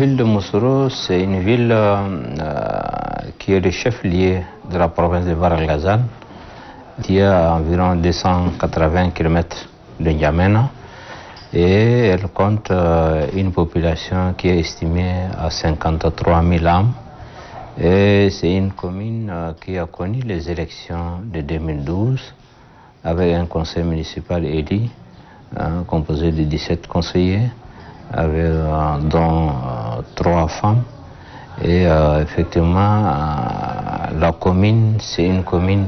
ville de Moussoro, c'est une ville qui est le chef-lieu de la province de Bahr-el-Ghazal, qui est à environ 280 km de N'Djamena, et elle compte une population qui est estimée à 53 000 âmes. Et c'est une commune qui a connu les élections de 2012 avec un conseil municipal élu composé de 17 conseillers, dont 3 femmes. Et effectivement, la commune, c'est une commune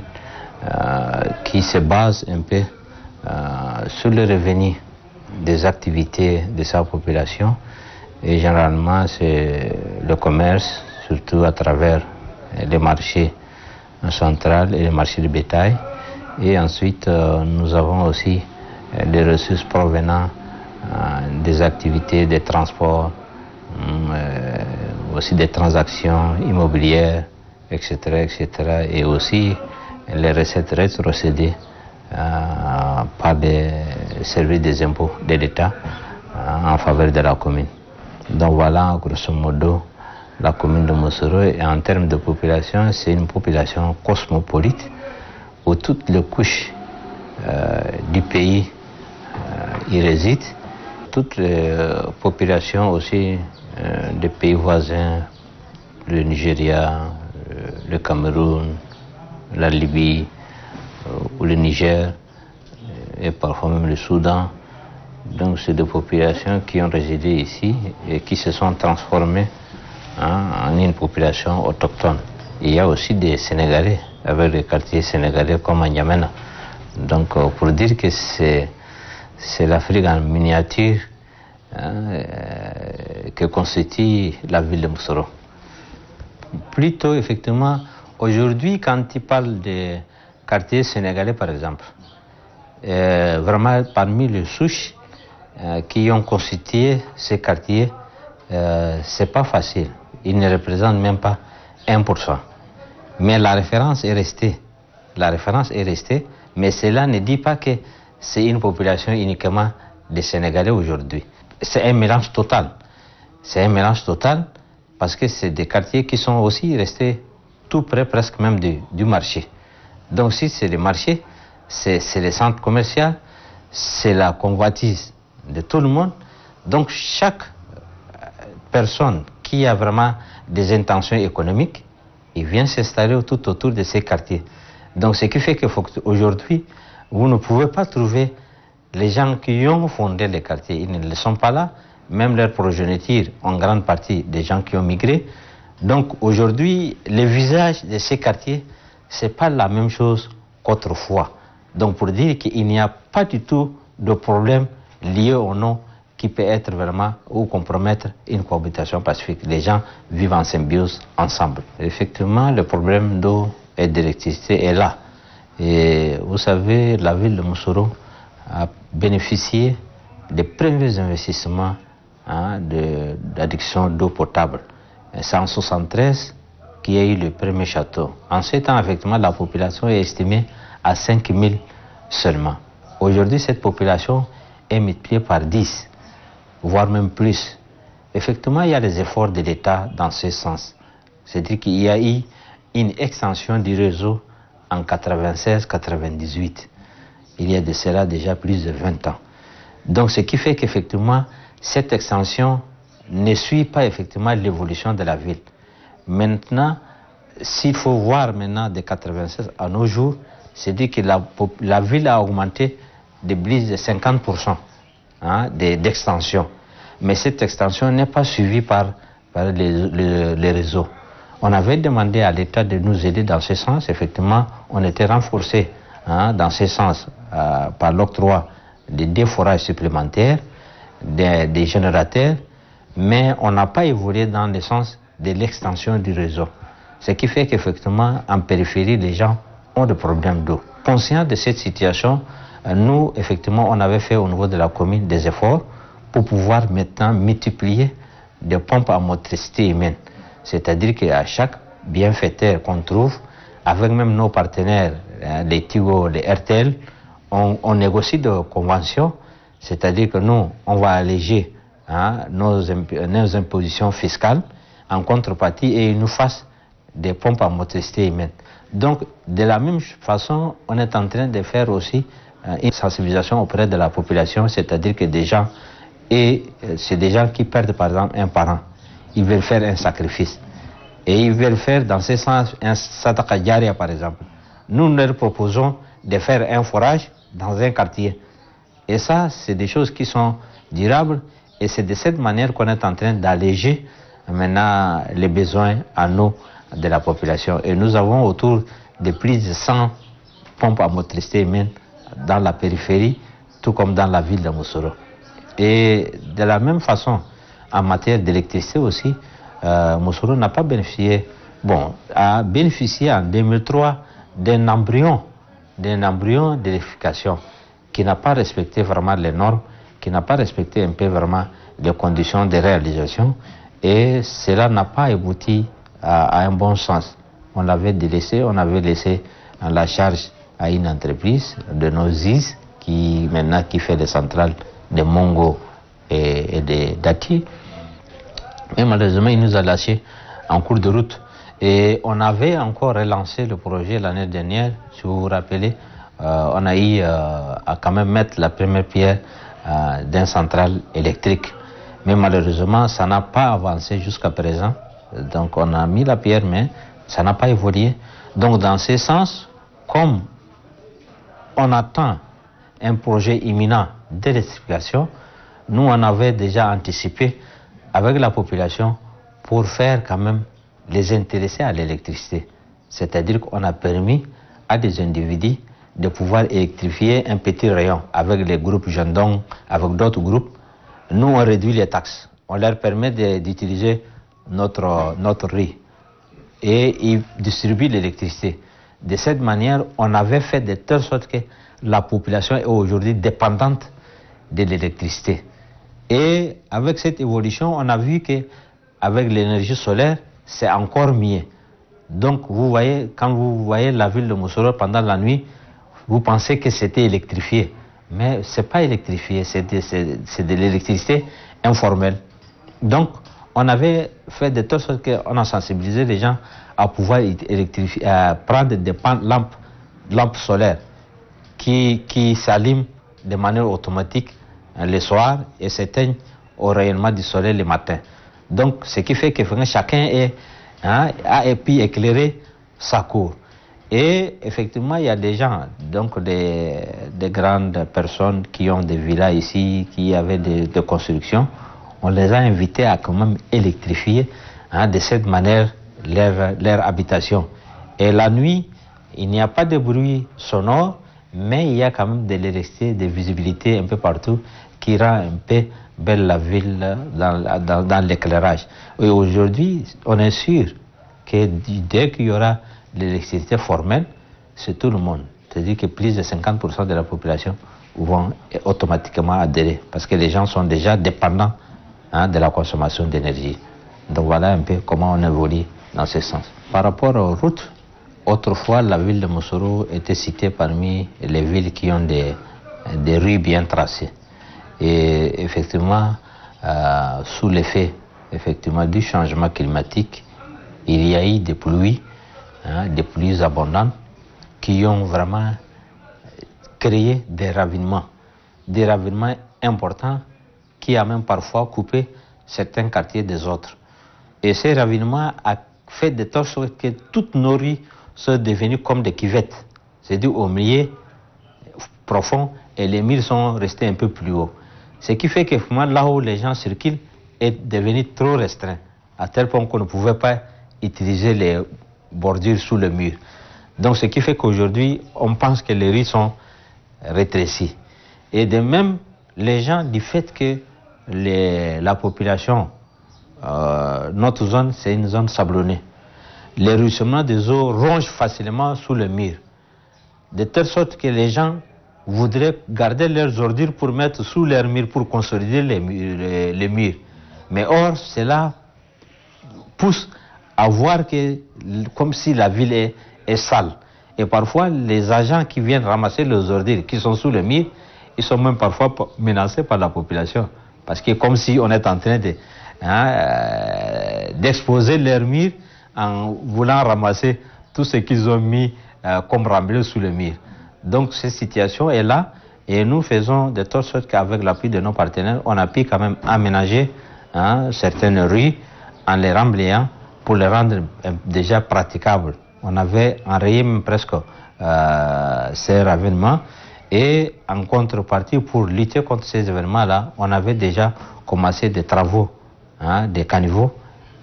qui se base un peu sur le revenu des activités de sa population. Et généralement, c'est le commerce, surtout à travers les marchés centraux et les marchés de bétail. Et ensuite, nous avons aussi des ressources provenant des activités de transport, aussi des transactions immobilières, etc., etc. Et aussi les recettes rétrocédées par des services des impôts de l'État en faveur de la commune. Donc voilà, grosso modo, la commune de Moussoro. Et en termes de population, c'est une population cosmopolite où toutes les couches du pays y résident. Toutes les populations aussi des pays voisins, le Nigeria, le Cameroun, la Libye ou le Niger et parfois même le Soudan. Donc c'est des populations qui ont résidé ici et qui se sont transformées en une population autochtone. Il y a aussi des Sénégalais avec les quartiers sénégalais comme à N'Djamena. Donc pour dire que c'est l'Afrique en miniature que constitue la ville de Moussoro. Plutôt effectivement, aujourd'hui quand il parle des quartiers sénégalais par exemple, vraiment parmi les souches qui ont constitué ces quartiers, c'est pas facile. Ils ne représentent même pas 1%. Mais la référence est restée. La référence est restée, mais cela ne dit pas que c'est une population uniquement des Sénégalais aujourd'hui. C'est un mélange total. C'est un mélange total parce que c'est des quartiers qui sont aussi restés tout près presque même du marché. Donc si c'est le marché, c'est les centres commerciaux, c'est la convoitise de tout le monde. Donc chaque personne qui a vraiment des intentions économiques, il vient s'installer tout autour de ces quartiers. Donc ce qui fait qu'aujourd'hui, vous ne pouvez pas trouver les gens qui ont fondé les quartiers. Ils ne sont pas là. Même leurs progénitures, en grande partie des gens qui ont migré. Donc aujourd'hui, le visage de ces quartiers, ce n'est pas la même chose qu'autrefois. Donc pour dire qu'il n'y a pas du tout de problème lié au nom qui peut être vraiment ou compromettre une cohabitation pacifique. Les gens vivent en symbiose ensemble. Effectivement, le problème d'eau et d'électricité est là. Et vous savez, la ville de Moussoro a bénéficié des premiers investissements d'adduction d'eau potable. C'est en 1973 qu'il y a eu le premier château. En ce temps, effectivement, la population est estimée à 5 000 seulement. Aujourd'hui, cette population est multipliée par 10, voire même plus. Effectivement, il y a des efforts de l'État dans ce sens. C'est-à-dire qu'il y a eu une extension du réseau en 96-98. Il y a de cela déjà plus de 20 ans. Donc, ce qui fait qu'effectivement, cette extension ne suit pas effectivement l'évolution de la ville. Maintenant, s'il faut voir maintenant de 96 à nos jours, c'est-à-dire que la ville a augmenté de plus de 50% d'extension. Mais cette extension n'est pas suivie par les réseaux. On avait demandé à l'État de nous aider dans ce sens. Effectivement, on était renforcé dans ce sens par l'octroi de 2 forages supplémentaires, des générateurs, mais on n'a pas évolué dans le sens de l'extension du réseau. Ce qui fait qu'effectivement, en périphérie, les gens ont des problèmes d'eau. Conscient de cette situation, nous, effectivement, on avait fait au niveau de la commune des efforts pour pouvoir maintenant multiplier des pompes à motricité humaine. C'est-à-dire qu'à chaque bienfaiteur qu'on trouve, avec même nos partenaires, les Tigo, les RTL, on négocie des conventions, c'est-à-dire que nous, on va alléger nos impositions fiscales en contrepartie et ils nous fassent des pompes à motricité humaine. Donc, de la même façon, on est en train de faire aussi une sensibilisation auprès de la population, c'est-à-dire que des gens, et c'est des gens qui perdent par exemple un parent, ils veulent faire un sacrifice. Et ils veulent faire dans ce sens un sadaka jaria par exemple. Nous leur proposons de faire un forage dans un quartier. Et ça, c'est des choses qui sont durables et c'est de cette manière qu'on est en train d'alléger maintenant les besoins en eau de la population. Et nous avons autour de plus de 100 pompes à motricité humaine dans la périphérie, tout comme dans la ville de Moussoro. Et de la même façon, en matière d'électricité aussi, Moussoro n'a pas bénéficié, a bénéficié en 2003 d'un embryon d'électrification qui n'a pas respecté vraiment les normes, qui n'a pas respecté un peu vraiment les conditions de réalisation et cela n'a pas abouti à un bon sens. On l'avait délaissé, on avait laissé en la charge à une entreprise de nos IS qui maintenant qui fait les centrales de Mongo et de Dati. Mais malheureusement, il nous a lâchés en cours de route. Et on avait encore relancé le projet l'année dernière, si vous vous rappelez. On a eu à quand même mettre la première pierre d'une centrale électrique. Mais malheureusement, ça n'a pas avancé jusqu'à présent. Donc on a mis la pierre, mais ça n'a pas évolué. Donc dans ce sens, comme on attend un projet imminent d'électrification, nous on avait déjà anticipé avec la population pour faire quand même les intéresser à l'électricité. C'est-à-dire qu'on a permis à des individus de pouvoir électrifier un petit rayon avec les groupes Jandong, avec d'autres groupes. Nous, on réduit les taxes. On leur permet d'utiliser notre riz. Et ils distribuent l'électricité. De cette manière, on avait fait de telle sorte que la population est aujourd'hui dépendante de l'électricité. Et avec cette évolution, on a vu qu'avec l'énergie solaire, c'est encore mieux. Donc, vous voyez, quand vous voyez la ville de Moussoro pendant la nuit, vous pensez que c'était électrifié. Mais ce n'est pas électrifié, c'est de l'électricité informelle. Donc, on avait fait de telle sorte qu'on a sensibilisé les gens à pouvoir prendre des lampes solaires qui s'allument de manière automatique le soir et s'éteignent au rayonnement du soleil le matin. Donc, ce qui fait que chacun a pu éclairer sa cour. Et effectivement, il y a des gens, donc des grandes personnes qui ont des villas ici, qui avaient des constructions. On les a invités à quand même électrifier de cette manière leur habitation. Et la nuit, il n'y a pas de bruit sonore, mais il y a quand même de l'électricité, de visibilité un peu partout qui rend un peu belle la ville dans l'éclairage. Et aujourd'hui, on est sûr que dès qu'il y aura l'électricité formelle, c'est tout le monde. C'est-à-dire que plus de 50% de la population vont automatiquement adhérer parce que les gens sont déjà dépendants de la consommation d'énergie. Donc voilà un peu comment on évolue dans ce sens. Par rapport aux routes, autrefois la ville de Moussoro était citée parmi les villes qui ont des rues bien tracées. Et effectivement, sous l'effet du changement climatique, il y a eu des pluies abondantes qui ont vraiment créé des ravinements importants qui a même parfois coupé certains quartiers des autres. Et ces ravinements a fait de telle sorte que toutes nos rues sont devenues comme des cuvettes, c'est-à-dire au milieu profond et les murs sont restés un peu plus hauts. Ce qui fait que là où les gens circulent est devenu trop restreint, à tel point qu'on ne pouvait pas utiliser les bordures sous le mur. Donc ce qui fait qu'aujourd'hui, on pense que les rues sont rétrécies. Et de même, les gens, du fait que la population, notre zone, c'est une zone sablonnée. Les ruissements des eaux rongent facilement sous le mur. De telle sorte que les gens voudraient garder leurs ordures pour mettre sous leurs murs, pour consolider les murs. Mais or, cela pousse à voir que, comme si la ville est sale. Et parfois, les agents qui viennent ramasser les ordures qui sont sous le mur, ils sont même parfois menacés par la population. Parce que comme si on est en train de, d'exposer leurs murs en voulant ramasser tout ce qu'ils ont mis comme remblai sous le mur. Donc cette situation est là et nous faisons de telle sorte qu'avec l'appui de nos partenaires, on a pu quand même aménager certaines rues en les remblayant pour les rendre déjà praticables. On avait enrayé même presque ces ravinements et en contrepartie pour lutter contre ces événements-là, on avait déjà commencé des travaux, des caniveaux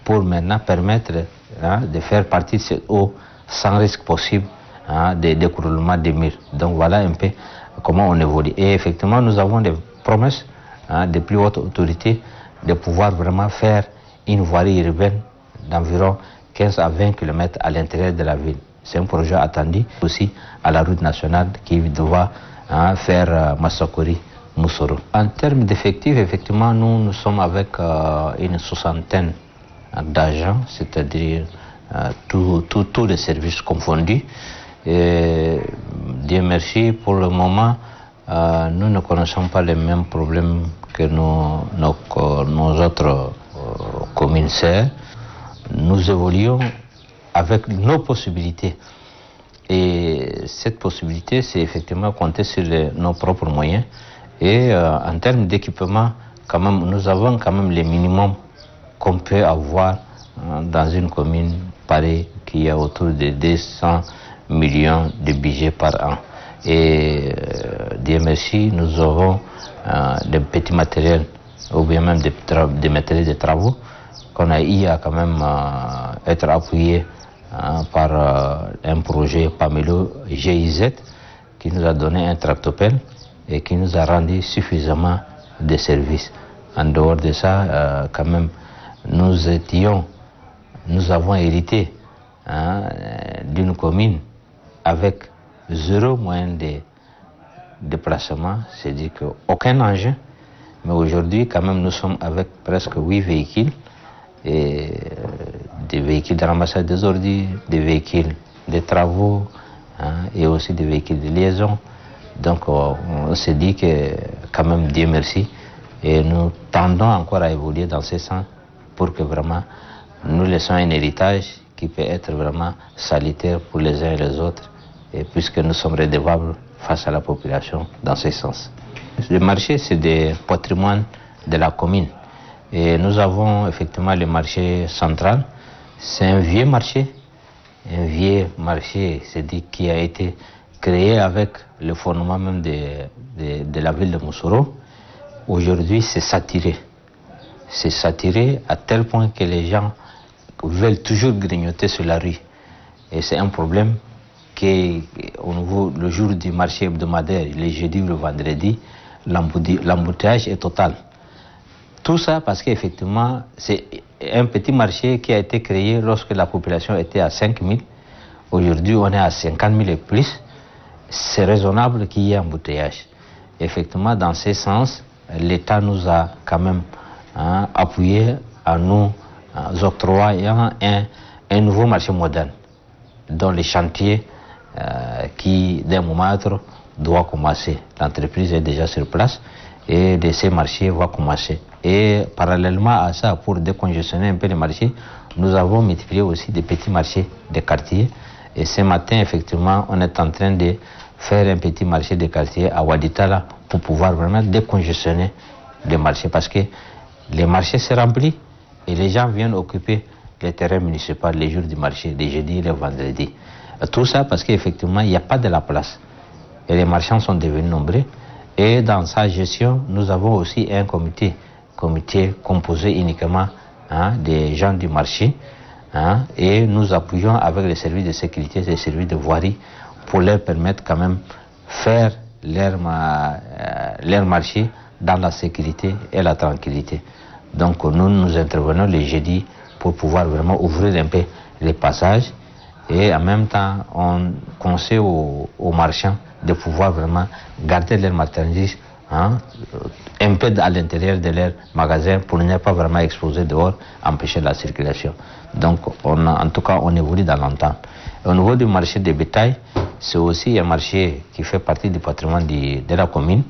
pour maintenant permettre de faire partir cette eau sans risque possible d'écroulement des murs. Donc voilà un peu comment on évolue. Et effectivement, nous avons des promesses des plus hautes autorités de pouvoir vraiment faire une voirie urbaine d'environ 15 à 20 km à l'intérieur de la ville. C'est un projet attendu aussi à la route nationale qui doit faire Massakori-Moussoro. En termes d'effectifs, effectivement, nous sommes avec une soixantaine d'agents, c'est-à-dire tous les services confondus. Et Dieu merci, pour le moment, nous ne connaissons pas les mêmes problèmes que nos autres communes sœurs. Nous évoluons avec nos possibilités. Et cette possibilité, c'est effectivement compter sur nos propres moyens. Et en termes d'équipement, quand même, nous avons quand même les minimums qu'on peut avoir dans une commune pareille qui a autour de 200 millions de budget par an. Et Dieu merci, nous avons des petits matériels ou bien même des matériels de travaux qu'on a eu à quand même être appuyé par un projet Pamelo GIZ qui nous a donné un tractopelle et qui nous a rendu suffisamment de services. En dehors de ça, quand même, nous avons hérité d'une commune avec 0 moyen de déplacement, c'est-à-dire qu'aucun engin, mais aujourd'hui quand même nous sommes avec presque 8 véhicules, et des véhicules de ramassage des ordures, des véhicules de travaux et aussi des véhicules de liaison. Donc on s'est dit que quand même Dieu merci, et nous tendons encore à évoluer dans ce sens pour que vraiment nous laissons un héritage qui peut être vraiment salutaire pour les uns et les autres, et puisque nous sommes redevables face à la population dans ce sens. Le marché, c'est des patrimoines de la commune. Et nous avons effectivement le marché central. C'est un vieux marché, c'est-à-dire qui a été créé avec le fondement même de la ville de Moussoro. Aujourd'hui, c'est saturé. C'est saturé à tel point que les gens veulent toujours grignoter sur la rue. Et c'est un problème qu'au niveau, le jour du marché hebdomadaire, le jeudi ou le vendredi, l'embouteillage est total. Tout ça parce qu'effectivement, c'est un petit marché qui a été créé lorsque la population était à 5 000. Aujourd'hui, on est à 50 000 et plus. C'est raisonnable qu'il y ait embouteillage. Effectivement, dans ce sens, l'État nous a quand même appuyé à nous octroyant un nouveau marché moderne, dont les chantiers qui, d'un moment à l'autre, doit commencer. L'entreprise est déjà sur place et de ces marchés va commencer. Et parallèlement à ça, pour décongestionner un peu les marchés, nous avons multiplié aussi des petits marchés de quartier. Et ce matin, effectivement, on est en train de faire un petit marché de quartier à Waditala pour pouvoir vraiment décongestionner les marchés, parce que les marchés se remplissent et les gens viennent occuper les terrains municipaux les jours du marché, les jeudis et les vendredis. Tout ça parce qu'effectivement, il n'y a pas de la place. Et les marchands sont devenus nombreux. Et dans sa gestion, nous avons aussi un comité composé uniquement des gens du marché. Et nous appuyons avec les services de sécurité, les services de voirie, pour leur permettre quand même faire leur marché dans la sécurité et la tranquillité. Donc nous intervenons les jeudis pour pouvoir vraiment ouvrir un peu les passages, et en même temps on conseille aux marchands de pouvoir vraiment garder leurs marchandises un peu à l'intérieur de leur magasin pour ne pas vraiment exposer dehors, empêcher la circulation. Donc en tout cas on évolue dans l'entente. Au niveau du marché des bétail, c'est aussi un marché qui fait partie du patrimoine de la commune.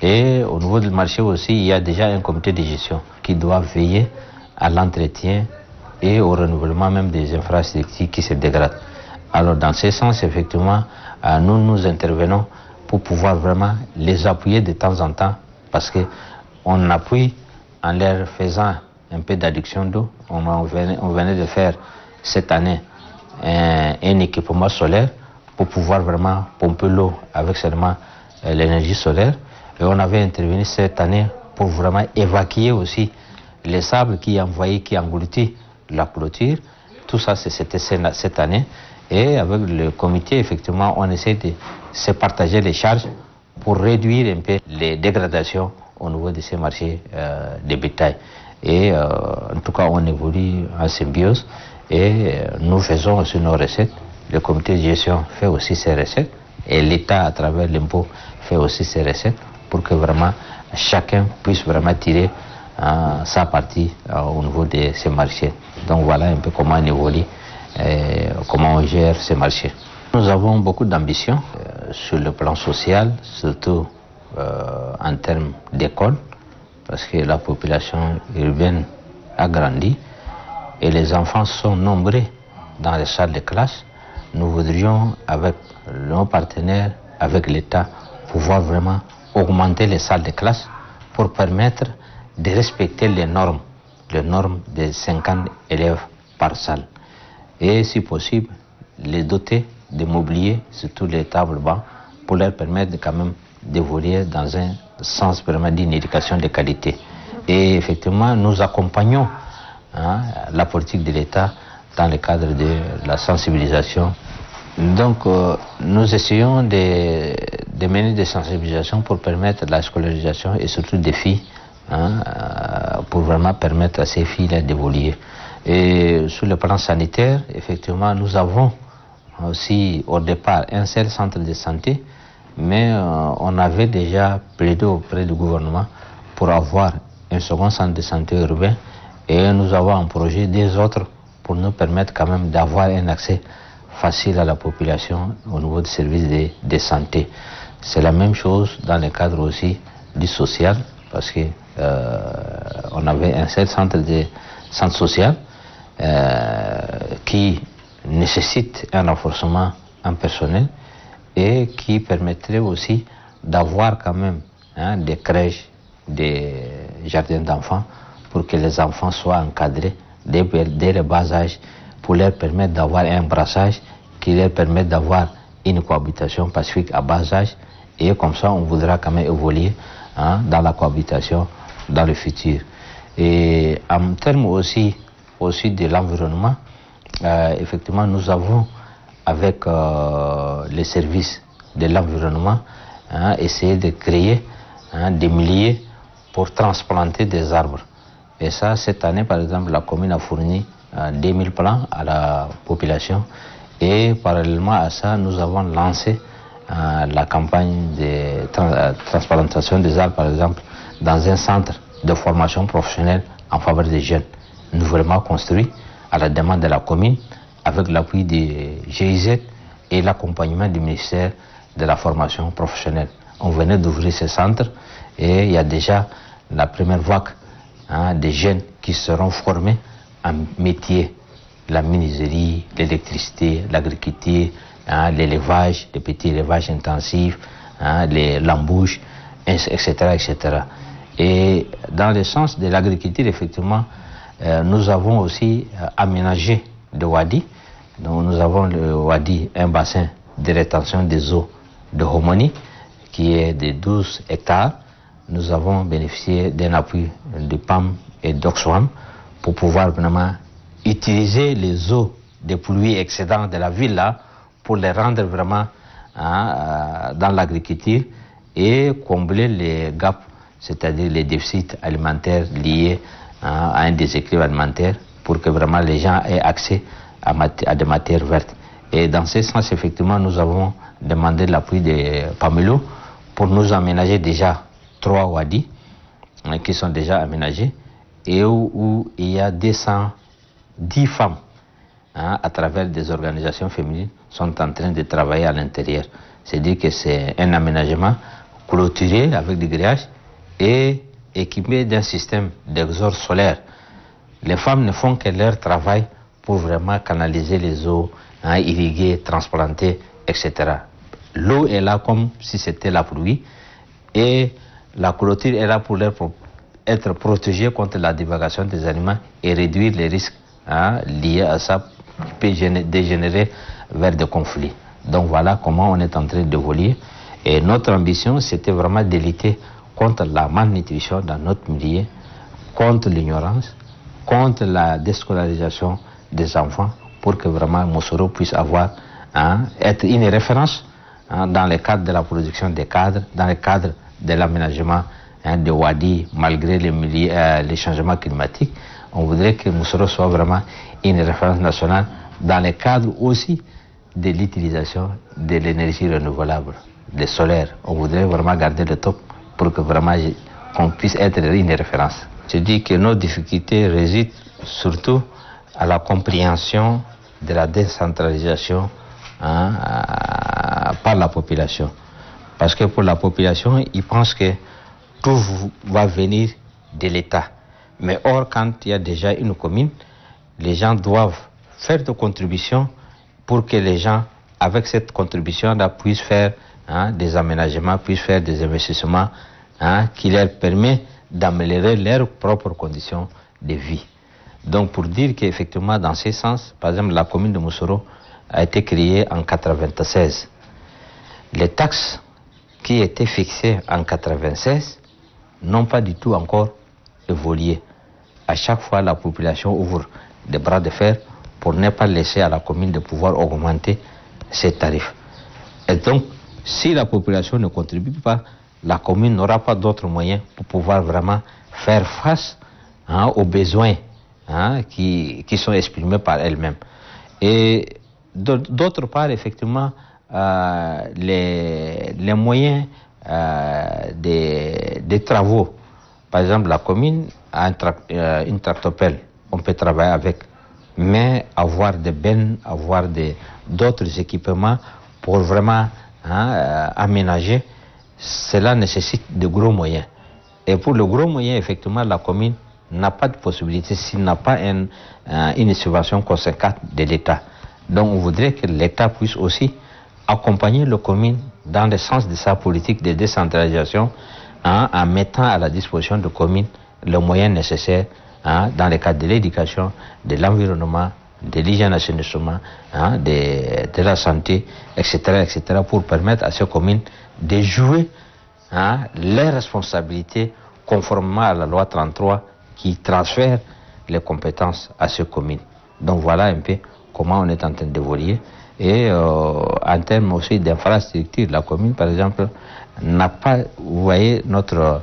Et au niveau du marché aussi, il y a déjà un comité de gestion qui doit veiller à l'entretien et au renouvellement même des infrastructures qui se dégradent. Alors dans ce sens, effectivement, nous intervenons pour pouvoir vraiment les appuyer de temps en temps, parce qu'on appuie en leur faisant un peu d'adduction d'eau. On venait de faire cette année un équipement solaire pour pouvoir vraiment pomper l'eau avec seulement l'énergie solaire. Et on avait intervenu cette année pour vraiment évacuer aussi les sables qui envoyaient, qui engloutissaient la clôture. Tout ça, c'était cette année. Et avec le comité, effectivement, on essaie de se partager les charges pour réduire un peu les dégradations au niveau de ces marchés de bétail. Et en tout cas, on évolue en symbiose et nous faisons aussi nos recettes. Le comité de gestion fait aussi ses recettes et l'État, à travers l'impôt, fait aussi ses recettes pour que vraiment chacun puisse vraiment tirer sa partie au niveau de ces marchés. Donc voilà un peu comment on évolue et comment on gère ces marchés. Nous avons beaucoup d'ambition sur le plan social, surtout en termes d'école, parce que la population urbaine a grandi et les enfants sont nombreux dans les salles de classe. Nous voudrions, avec nos partenaires, avec l'État, pouvoir vraiment augmenter les salles de classe pour permettre de respecter les normes de 50 élèves par salle. Et si possible, les doter de mobilier, surtout les tables bancs, pour leur permettre de, quand même d'évoluer dans un sens vraiment d'une éducation de qualité. Et effectivement, nous accompagnons la politique de l'État dans le cadre de la sensibilisation. Donc, nous essayons de mener des sensibilisations pour permettre la scolarisation et surtout des filles, pour vraiment permettre à ces filles-là d'évoluer. Et sur le plan sanitaire, effectivement, nous avons aussi au départ un seul centre de santé, mais on avait déjà plaidé auprès du gouvernement pour avoir un second centre de santé urbain et nous avons en projet des autres pour nous permettre quand même d'avoir un accès facile à la population au niveau du service de santé. C'est la même chose dans le cadre aussi du social, parce que on avait un seul centre social qui nécessite un renforcement en personnel et qui permettrait aussi d'avoir quand même des crèches, des jardins d'enfants pour que les enfants soient encadrés dès le bas âge pour leur permettre d'avoir un brassage qui leur permette d'avoir une cohabitation pacifique à bas âge et comme ça on voudra quand même évoluer dans la cohabitation dans le futur. Et en termes aussi de l'environnement, effectivement nous avons avec les services de l'environnement essayé de créer des milliers pour transplanter des arbres. Et ça, cette année par exemple, la commune a fourni 2000 plants à la population et parallèlement à ça, nous avons lancé la campagne de transplantation des arbres par exemple dans un centre de formation professionnelle en faveur des jeunes, nouvellement construit à la demande de la commune avec l'appui des GIZ et l'accompagnement du ministère de la formation professionnelle. On venait d'ouvrir ce centre et il y a déjà la première vague des jeunes qui seront formés en métiers, la menuiserie, l'électricité, l'agriculture, l'élevage, les petits élevages intensifs, l'embauche, etc., etc. Et dans le sens de l'agriculture, effectivement, nous avons aussi aménagé de Wadi. Donc nous avons le Wadi, un bassin de rétention des eaux de Homoni qui est de 12 hectares. Nous avons bénéficié d'un appui de PAM et d'Oxfam pour pouvoir vraiment utiliser les eaux des pluies excédentes de la ville là pour les rendre vraiment dans l'agriculture et combler les gaps, c'est-à-dire les déficits alimentaires liés à un déséquilibre alimentaire pour que vraiment les gens aient accès à des matières vertes. Et dans ce sens, effectivement, nous avons demandé l'appui de Pamelo pour nous aménager déjà 3 wadis qui sont déjà aménagés et où il y a 210 femmes à travers des organisations féminines sont en train de travailler à l'intérieur. C'est-à-dire que c'est un aménagement clôturés avec des grillages et équipés d'un système d'exor solaire. Les femmes ne font que leur travail pour vraiment canaliser les eaux, irriguer, transplanter, etc. L'eau est là comme si c'était la pluie et la clôture est là pour être protégée contre la divagation des animaux et réduire les risques liés à ça qui peut dégénérer vers des conflits. Donc voilà comment on est en train d'évoluer. Et notre ambition, c'était vraiment de lutter contre la malnutrition dans notre milieu, contre l'ignorance, contre la déscolarisation des enfants, pour que vraiment Moussoro puisse être une référence dans le cadre de la production des cadres, dans le cadre de l'aménagement de Wadi, malgré les changements climatiques. On voudrait que Moussoro soit vraiment une référence nationale dans le cadre aussi de l'utilisation de l'énergie renouvelable, le solaire. On voudrait vraiment garder le top pour que vraiment qu'on puisse être une référence. Je dis que nos difficultés résident surtout à la compréhension de la décentralisation par la population. Parce que pour la population, ils pensent que tout va venir de l'État. Mais or, quand il y a déjà une commune, les gens doivent faire des contributions pour que les gens, avec cette contribution-là, puissent faire des aménagements, puissent faire des investissements qui leur permettent d'améliorer leurs propres conditions de vie. Donc pour dire qu'effectivement, dans ce sens, par exemple, la commune de Moussoro a été créée en 1996. Les taxes qui étaient fixées en 1996 n'ont pas du tout encore évolué. À chaque fois, la population ouvre des bras de fer pour ne pas laisser à la commune de pouvoir augmenter ses tarifs. Et donc, si la population ne contribue pas, la commune n'aura pas d'autres moyens pour pouvoir vraiment faire face aux besoins qui sont exprimés par elle-même. Et d'autre part, effectivement, les moyens des travaux. Par exemple, la commune a une tractopelle, on peut travailler avec, mais avoir des bennes, avoir d'autres équipements pour vraiment aménager, cela nécessite de gros moyens. Et pour le gros moyen, effectivement, la commune n'a pas de possibilité s'il n'a pas une subvention conséquente de l'État. Donc on voudrait que l'État puisse aussi accompagner les communes dans le sens de sa politique de décentralisation en mettant à la disposition des communes les moyens nécessaires dans le cadre de l'éducation, de l'environnement, de l'hygiène assainissement, de la santé, etc., etc., pour permettre à ces communes de jouer les responsabilités conformément à la loi 33 qui transfère les compétences à ces communes. Donc voilà un peu comment on est en train d'évoluer. Et en termes aussi d'infrastructure, la commune, par exemple, n'a pas, vous voyez, notre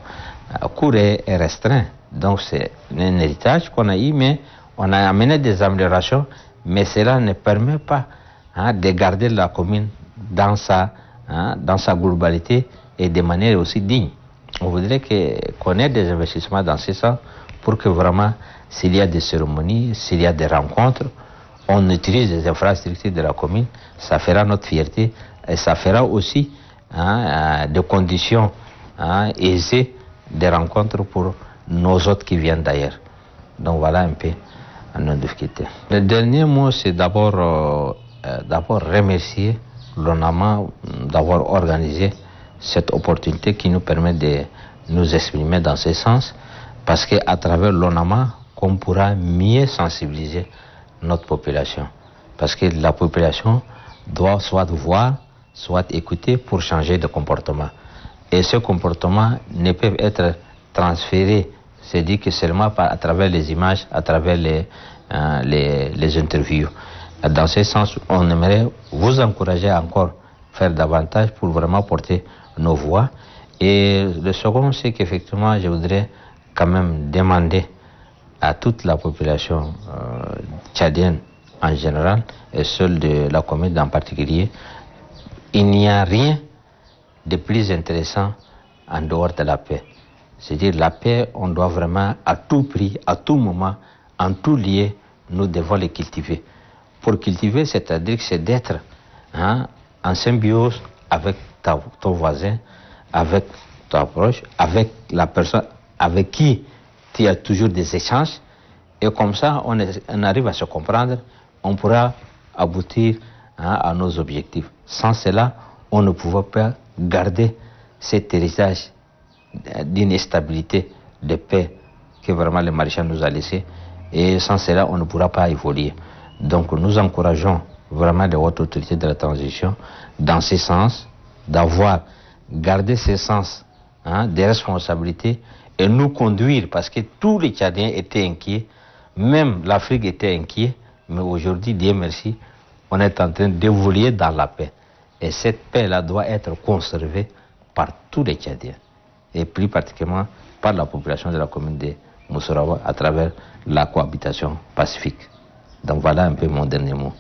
cours est restreint. Donc c'est un héritage qu'on a eu, mais on a amené des améliorations, mais cela ne permet pas de garder la commune dans sa globalité et de manière aussi digne. On voudrait qu'on ait des investissements dans ce sens pour que vraiment, s'il y a des cérémonies, s'il y a des rencontres, on utilise les infrastructures de la commune, ça fera notre fierté et ça fera aussi des conditions aisées de rencontres pour nos autres qui viennent d'ailleurs. Donc voilà un peu nos difficultés. Le dernier mot, c'est d'abord remercier l'ONAMA d'avoir organisé cette opportunité qui nous permet de nous exprimer dans ce sens, parce qu'à travers l'ONAMA, qu'on pourra mieux sensibiliser notre population. Parce que la population doit soit voir, soit écouter pour changer de comportement. Et ce comportement ne peut être transféré, c'est-à-dire que seulement à travers les images, à travers les interviews. Dans ce sens, on aimerait vous encourager encore à faire davantage pour vraiment porter nos voix. Et le second, c'est qu'effectivement, je voudrais quand même demander à toute la population tchadienne en général et celle de la commune en particulier, il n'y a rien de plus intéressant en dehors de la paix. C'est-à-dire la paix, on doit vraiment à tout prix, à tout moment, en tout lieu, nous devons les cultiver. Pour cultiver, c'est-à-dire que c'est d'être en symbiose avec ton voisin, avec ton proche, avec la personne avec qui tu as toujours des échanges, et comme ça, on arrive à se comprendre, on pourra aboutir à nos objectifs. Sans cela, on ne pouvait pas garder cet héritage d'une stabilité, de paix que vraiment le maréchal nous a laissé, et sans cela, on ne pourra pas évoluer. Donc nous encourageons vraiment les hautes autorités de la transition dans ce sens, d'avoir gardé ce sens des responsabilités et nous conduire, parce que tous les Tchadiens étaient inquiets, même l'Afrique était inquiet, mais aujourd'hui, Dieu merci, on est en train d'évoluer dans la paix. Et cette paix-là doit être conservée par tous les Tchadiens, et plus particulièrement par la population de la commune de Moussourawa à travers la cohabitation pacifique. Donc voilà un peu mon dernier mot.